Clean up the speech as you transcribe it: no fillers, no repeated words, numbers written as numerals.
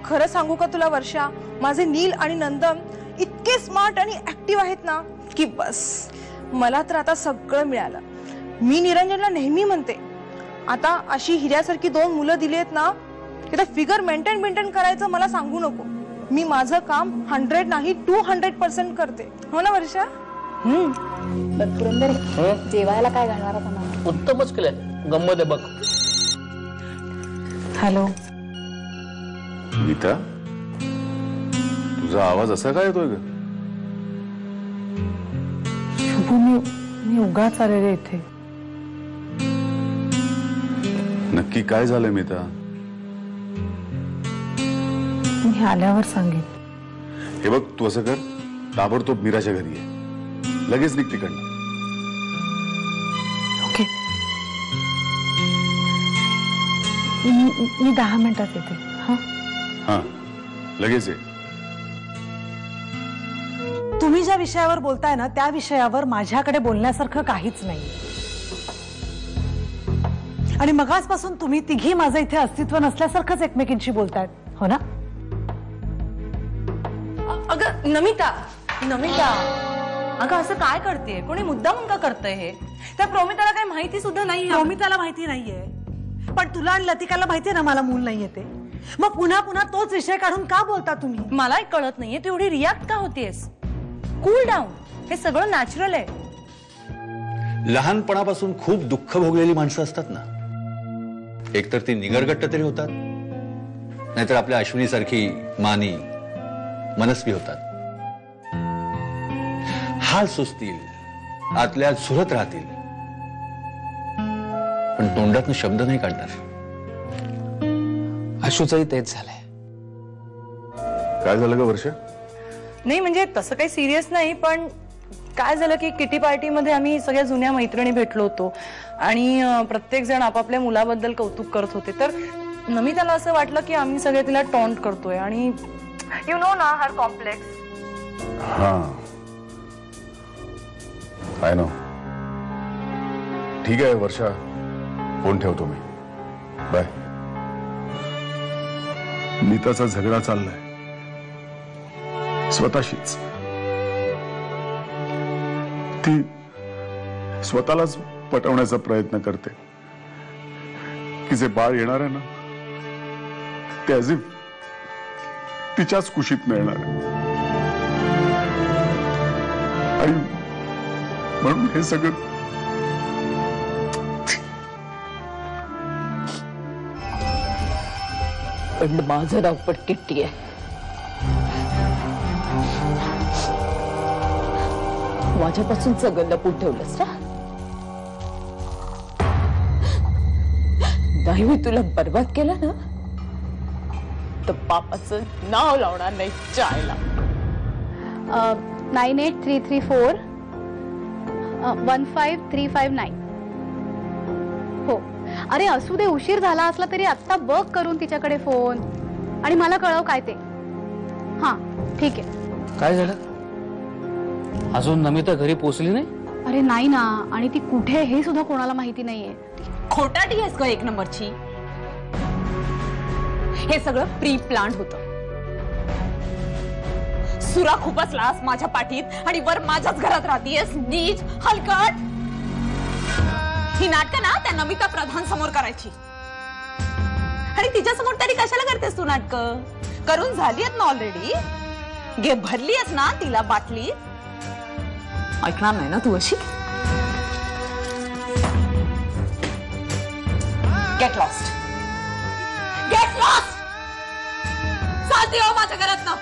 खरं सांगू का तुला वर्षा, माझे नील आणि नंदन इतके स्मार्ट आणि ऍक्टिव्ह आहेत ना की बस मला तर आता सगळं मिळालं. मी निरंजनला नेहमी म्हणते, आता अशी हिऱ्यासारखी 2 मुलं दिली आहेत ना, तिथे फिगर मेंटेन करायचं मला सांगू नको. मी माझं काम 100 नाही 200% करते. हो ना वर्षा? पुरंदर जेवायला काय घालणार आता मला? उत्तमच केलंय, गंमत आहे बघ. हॅलो नीता, तुझा आवाज असा काय येतोय ग? शुभू, मी उगाच आलेले इथे. नक्की काय झालंय मीता? मी आल्यावर सांगेन. हे बघ, तू असं कर, ताबडतोब मीराच्या घरी आहे, लगेच निघ तिकडनं. ओके, मी 10 मिनिटात येते. हा, लगेच ये. तुम्ही ज्या विषयावर बोलताय ना, त्या विषयावर माझ्याकडे बोलण्यासारखं काहीच नाही. आणि मगासपासून तुम्ही तिघी माझं इथे अस्तित्व नसल्यासारखंच एकमेकींशी बोलतायत, हो ना? अगं नमिता, अगं असं काय करतेय? कोणी मुद्दामून का करतंय हे? त्या प्रोमिताला काही माहिती सुद्धा नाही. प्रोमिताला माहिती नाहीये, पण तुला आणि लतिकाला माहितीये ना मला मूल नाहीये ते. मग पुन्हा पुन्हा तोच विषय काढून का बोलता तुम्ही? मलाही कळत नाहीये तू एवढी रिॲक्ट का होतीयस. कूल डाऊन, हे सगळं नॅचरल आहे. लहानपणापासून खूप दुःख भोगलेली माणसं असतात ना, एकतर ती निगरगट्ट तरी होतात, नाहीतर आपल्या अश्विनी सारखी मानी मनस्वी होतात. हाल सुचतील, आतल्या झुरत राहतील, पण तोंडातून शब्द नाही काढणार. अशूचंही तेच झालंय. काय झालं ग वर्षा? नाही म्हणजे तसं काही सिरियस नाही, पण काय झालं की किटी पार्टीमध्ये आम्ही सगळ्या जुन्या मैत्रिणी भेटलो होतो आणि प्रत्येक जण आपापल्या मुलाबद्दल कौतुक करत होते. तर नमिताला असं वाटलं की आम्ही सगळे तिला टॉन्ट करतोय आणि यू नो ना हर कॉम्प्लेक्स. हा, आय नो. ठीक आहे वर्षा, फोन ठेवतो मी. बाय. नीताचा झगडा चाललाय स्वतःशीच. ती स्वतःलाच पटवण्याचा प्रयत्न करते की जे बाळ येणार आहे ना, ते ॲज इफ तिच्याच कुशीत मिळणार आहे. आणि म्हणून हे सगळं पण माझं नाव पण किट्टी आहे. माझ्यापासून सगळं लपून ठेवलंस ना? नाही मी तुला बर्बाद केलं ना, तर पापाचं नाव लावणार नाही चायला. 9833415359. हो, अरे असू दे, उशीर झाला असला तरी आत्ता बघ करून तिच्याकडे फोन आणि मला कळव काय ते. हा ठीक आहे. काय झालं? अजून नमिता घरी पोचली नाही? अरे नाही ना, आणि ती कुठे हे सुद्धा कोणाला माहिती नाहीये. खोटाटी आहेस का एक नंबरची? हे सगळं प्री प्लांट होतं. सुरा खुपसलास माझ्या पाठीत आणि वर माझ्याच घरात राहतीयस नीच हलकट. ही नाटकं ना त्या नमिता प्रधान समोर करायची, आणि तिच्या समोर तरी कशाला करतेस तू नाटकं? करून झाली आहेत ना ऑलरेडी. घे भरली आहेस ना तिला बाटली. ऐकणार नाही ना तू अशी? Get lost, get lost. चालते हो माझ्या घरात ना.